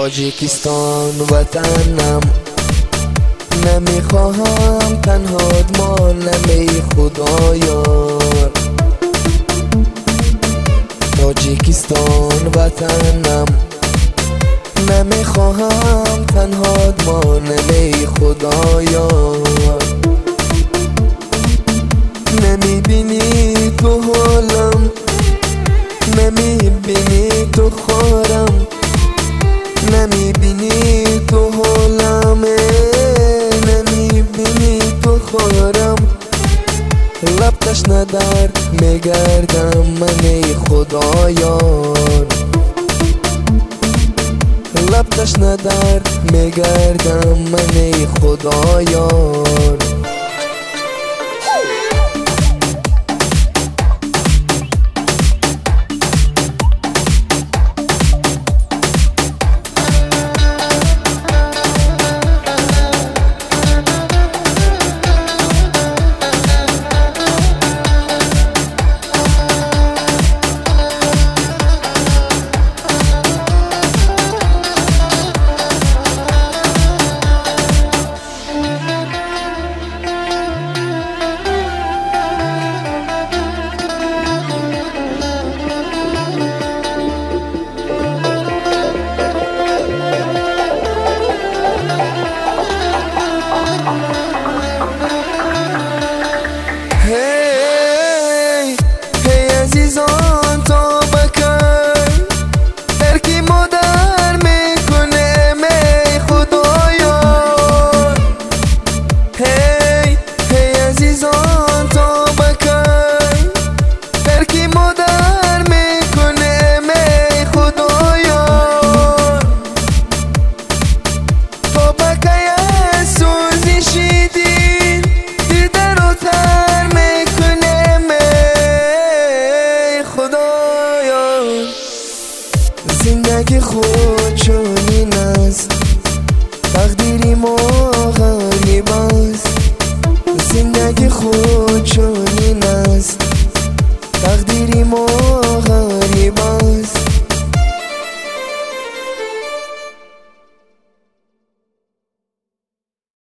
تاجیکستان وطنم، نمیخواهم تنهات مانم ای خدایا. تاجیکستان وطنم، نمیخواهم تنهات مانم ای خدایا. نمیبینی تو حالم، نمیبینی تو خارم، نمیبینی تو حالم، نمیبینی تو خارم. لب تشنه درد میگردم من ای خدایار، لب تشنه درد میگردم من ای خدایار. عزیزان تا بکن ترکی مادر میکنه می خدایا. هی هی عزیزان تا بکن ترکی مادر میکنه می خدایا. تا بکای سوزشی دل در و تر میکنه خدایا. زندگی خود چنین است، تقدیری ما غریب است. زندگی خود